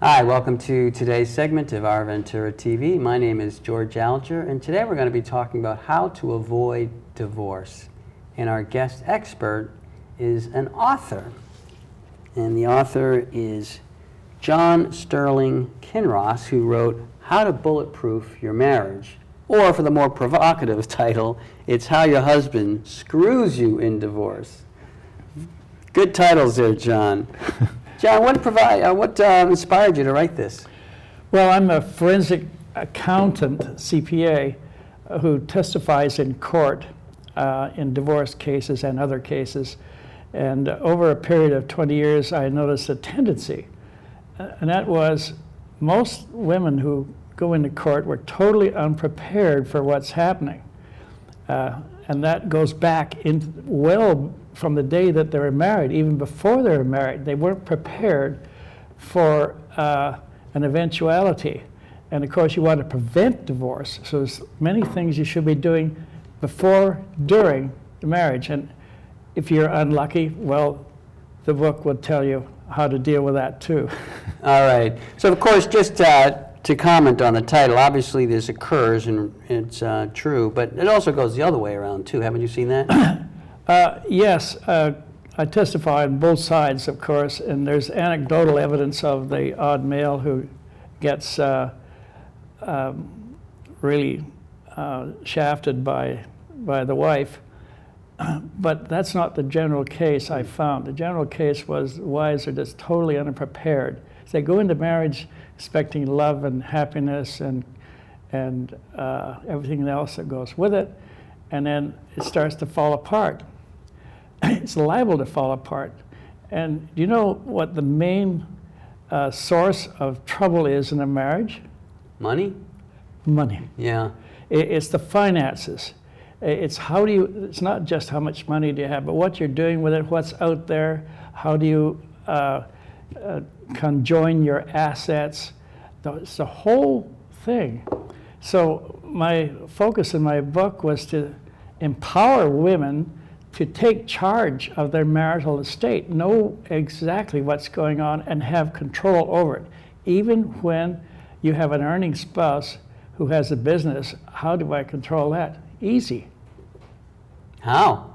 Hi, welcome to today's segment of Our Ventura TV. My name is George Alger, and today we're going to be talking about how to avoid divorce. And our guest expert is an author, and the author is John Sterling Kinross, who wrote How to Bulletproof Your Marriage, or for the more provocative title, it's How Your Husband Screws You in Divorce. Good titles there, John. John, what inspired you to write this? Well, I'm a forensic accountant, CPA, who testifies in court in divorce cases and other cases. And over a period of 20 years, I noticed a tendency, and that was most women who go into court were totally unprepared for what's happening. And that goes back well from the day that they were married, even before they were married. They weren't prepared for an eventuality. And of course, you want to prevent divorce. So there's many things you should be doing before, during the marriage. And if you're unlucky, well, the book will tell you how to deal with that too. All right. So of course, just to comment on the title, obviously this occurs and it's true, but it also goes the other way around too. Haven't you seen that? Yes, I testify on both sides, of course, and there's anecdotal evidence of the odd male who gets really shafted by the wife. But that's not the general case I found. The general case was wives are just totally unprepared. They go into marriage expecting love and happiness and everything else that goes with it, and then it starts to fall apart. It's liable to fall apart. And do you know what the main source of trouble is in a marriage? Money? Money. Yeah. It's the finances. It's it's not just how much money do you have, but what you're doing with it, what's out there, how do you conjoin your assets. It's the whole thing. So my focus in my book was to empower women to take charge of their marital estate, know exactly what's going on and have control over it. Even when you have an earning spouse who has a business, how do I control that? Easy. How?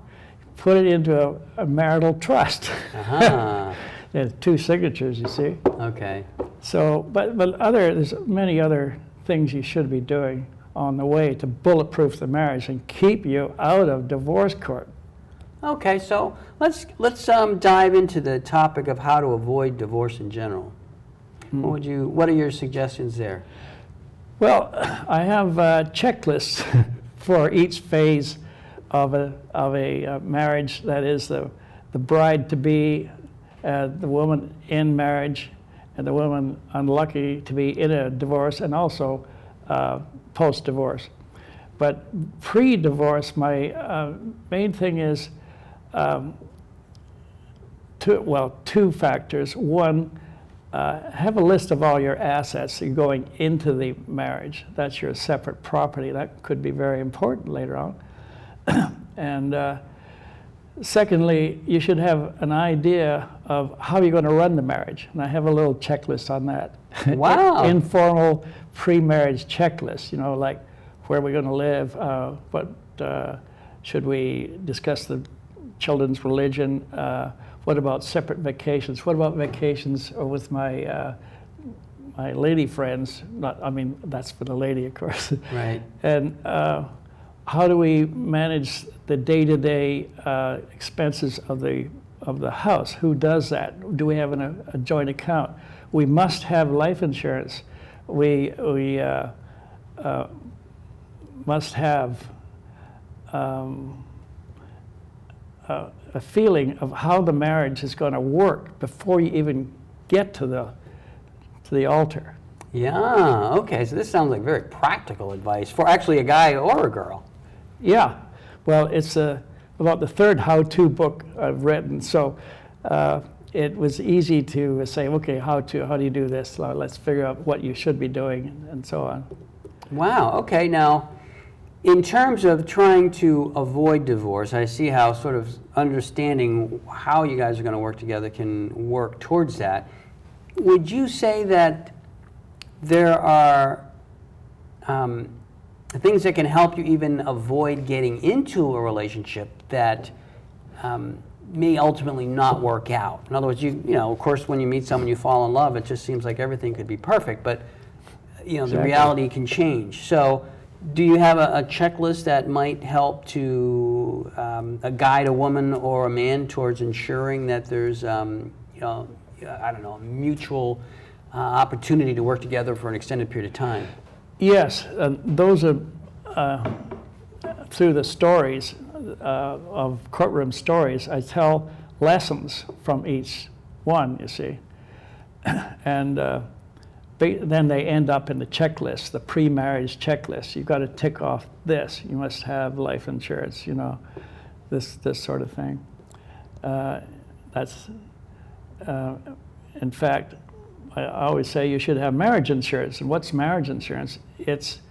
Put it into a marital trust. Uh-huh. There's two signatures, you see. Okay. So, but there's many other things you should be doing on the way to bulletproof the marriage and keep you out of divorce court. Okay, so let's dive into the topic of how to avoid divorce in general. What are your suggestions there? Well, I have checklists for each phase of a marriage. That is the bride to be, the woman in marriage, and the woman unlucky to be in a divorce, and also post-divorce. But pre-divorce, my main thing is two factors. One, have a list of all your assets going into the marriage. That's your separate property. That could be very important later on. And secondly, you should have an idea of how you're going to run the marriage. And I have a little checklist on that. Wow. Informal pre-marriage checklist, like where we're going to live, should we discuss the children's religion, what about separate vacations? What about vacations with my lady friends? That's for the lady, of course. Right. And how do we manage the day-to-day expenses of the house? Who does that? Do we have a joint account? We must have life insurance. We must have a feeling of how the marriage is going to work before you even get to the altar. Yeah, okay, so this sounds like very practical advice for actually a guy or a girl. Yeah, well, it's about the third how-to book I've written, so it was easy to say, okay, how do you do this? Let's figure out what you should be doing, and so on. Wow, okay, now, in terms of trying to avoid divorce, I see how sort of understanding how you guys are going to work together can work towards that. would you say that there are things that can help you even avoid getting into a relationship that may ultimately not work out? In other words, you know, of course, when you meet someone, you fall in love, it just seems like everything could be perfect, but you know, the reality can change. So do you have a checklist that might help to guide a woman or a man towards ensuring that there's, you know, I don't know, mutual opportunity to work together for an extended period of time? Yes, those are through the stories of courtroom stories. I tell lessons from each one, you see, and then they end up in the checklist, the pre-marriage checklist. You've got to tick off this. You must have life insurance, you know, this sort of thing. In fact, I always say you should have marriage insurance. And what's marriage insurance? It's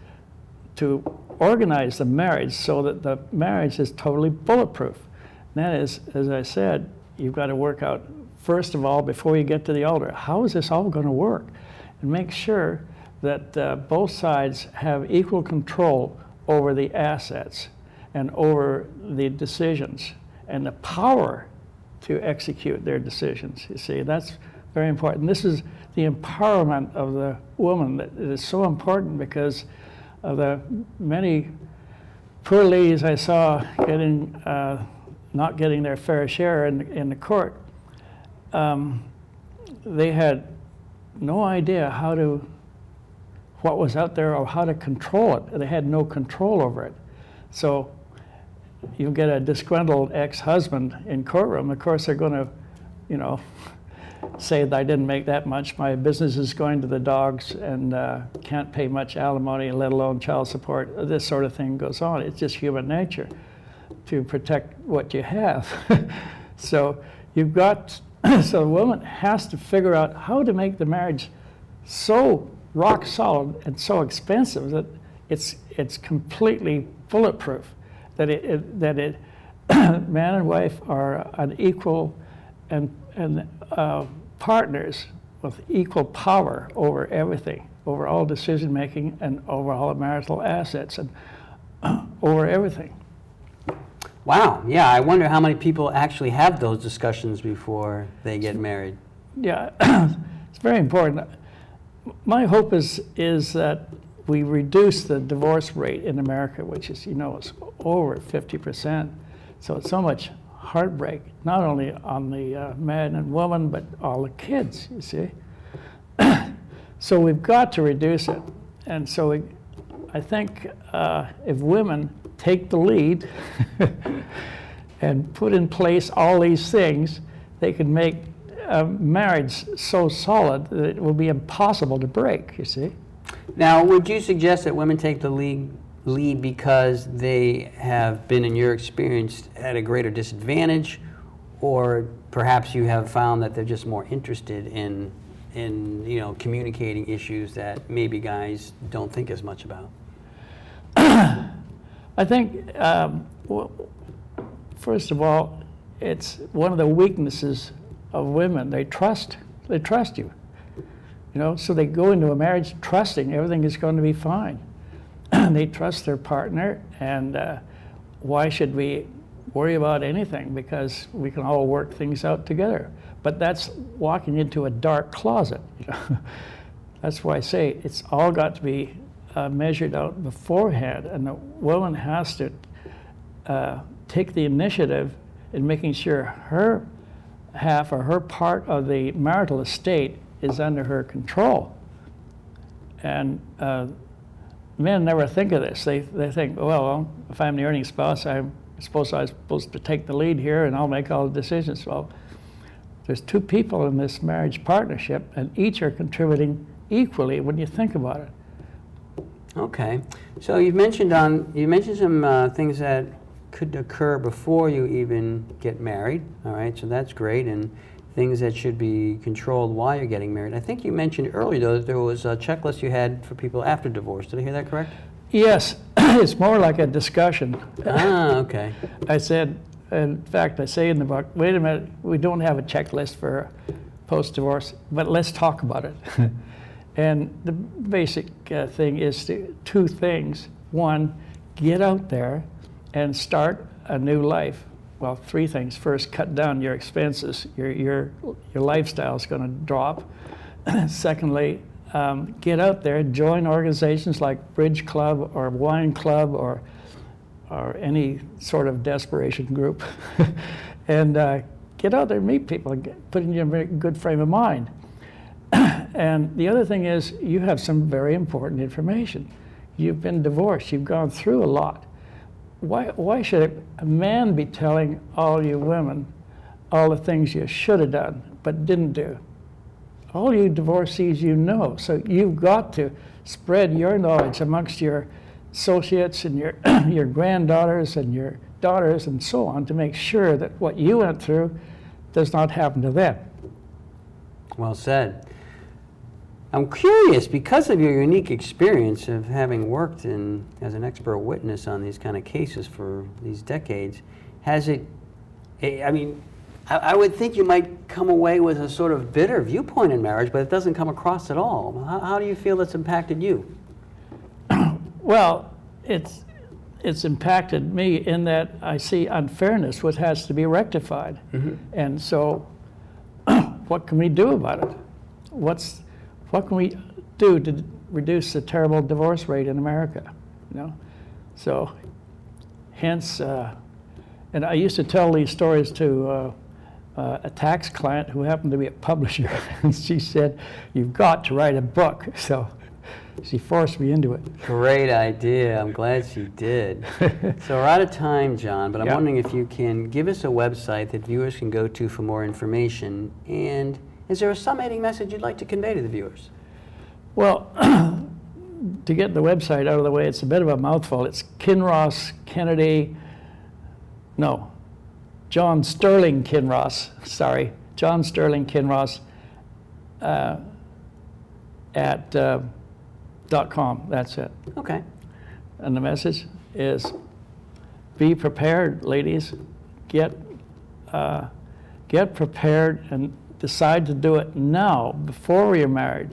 to organize the marriage so that the marriage is totally bulletproof. And that is, as I said, you've got to work out, first of all, before you get to the altar, how is this all going to work? And make sure that both sides have equal control over the assets and over the decisions and the power to execute their decisions. You see, that's very important. This is the empowerment of the woman that is so important because of the many poor ladies I saw getting not getting their fair share in the court. They had no idea what was out there or how to control it. They had no control over it. So you get a disgruntled ex-husband in courtroom, of course they're going to, you know, say that I didn't make that much, my business is going to the dogs and can't pay much alimony, let alone child support. This sort of thing goes on. It's just human nature to protect what you have. So you've got, so the woman has to figure out how to make the marriage so rock solid and so expensive that it's completely bulletproof, that man and wife are an equal and partners with equal power over everything, over all decision making and over all marital assets and over everything. Wow, yeah, I wonder how many people actually have those discussions before they get married. Yeah, it's very important. My hope is that we reduce the divorce rate in America, which is, you know, it's over 50%. So it's so much heartbreak, not only on the man and woman, but all the kids, you see. So we've got to reduce it. And so I think if women take the lead and put in place all these things, they can make marriage so solid that it will be impossible to break, you see. Now, would you suggest that women take the lead because they have been, in your experience, at a greater disadvantage, or perhaps you have found that they're just more interested in you know, communicating issues that maybe guys don't think as much about? I think, well, first of all, it's one of the weaknesses of women. They trust you, you know, so they go into a marriage trusting everything is going to be fine. They trust their partner, and why should we worry about anything? Because we can all work things out together. But that's walking into a dark closet. You know? That's why I say it's all got to be measured out beforehand, and the woman has to take the initiative in making sure her half or her part of the marital estate is under her control. And men never think of this. They think, well, if I'm the earning spouse, I'm supposed to take the lead here and I'll make all the decisions. Well, there's two people in this marriage partnership, and each are contributing equally when you think about it. Okay, so you mentioned some things that could occur before you even get married. All right, so that's great, and things that should be controlled while you're getting married. I think you mentioned earlier, though, that there was a checklist you had for people after divorce. Did I hear that correct? Yes, it's more like a discussion. Ah, okay. I said, in fact, I say in the book, wait a minute, we don't have a checklist for post-divorce, but let's talk about it. And the basic thing is two things. One, get out there and start a new life. Well, three things. First, cut down your expenses. Your lifestyle is going to drop. Secondly, get out there, join organizations like Bridge Club or Wine Club or any sort of desperation group, and get out there, meet people, and put in your very good frame of mind. And the other thing is, you have some very important information. You've been divorced. You've gone through a lot. Why should a man be telling all you women all the things you should have done but didn't do? All you divorcees you know, so you've got to spread your knowledge amongst your associates and your, your granddaughters and your daughters and so on to make sure that what you went through does not happen to them. Well said. I'm curious, because of your unique experience of having worked as an expert witness on these kind of cases for these decades, has it, I mean, I would think you might come away with a sort of bitter viewpoint in marriage, but it doesn't come across at all. How do you feel it's impacted you? Well, it's impacted me in that I see unfairness, which has to be rectified. Mm-hmm. And so what can we do about it? What can we do to reduce the terrible divorce rate in America? You know, so hence, and I used to tell these stories to a tax client who happened to be a publisher, and she said, "You've got to write a book." So she forced me into it. Great idea. I'm glad she did. So we're out of time, John, but I'm wondering if you can give us a website that viewers can go to for more information. And is there a summating message you'd like to convey to the viewers? Well, to get the website out of the way, it's a bit of a mouthful. It's Kinross Kennedy, no, John Sterling Kinross, sorry, John Sterling Kinross at .com, that's it. Okay. And the message is, be prepared, ladies. Get prepared and decide to do it now, before you're married,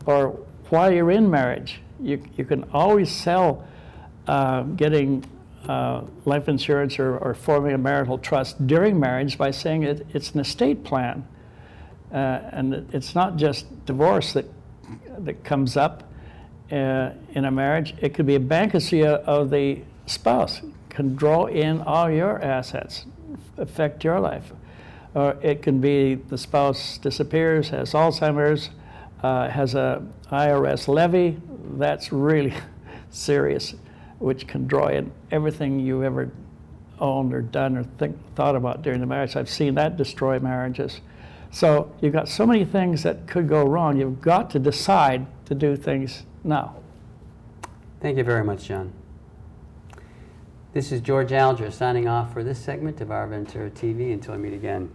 or while you're in marriage. You can always sell getting life insurance or forming a marital trust during marriage by saying it's an estate plan. And it's not just divorce that comes up in a marriage. It could be a bankruptcy of the spouse, can draw in all your assets, affect your life. Or it can be the spouse disappears, has Alzheimer's, has a IRS levy. That's really serious, which can draw in everything you ever owned or done or thought about during the marriage. I've seen that destroy marriages. So you've got so many things that could go wrong. You've got to decide to do things now. Thank you very much, John. This is George Alger signing off for this segment of OurVentura TV. Until we meet again.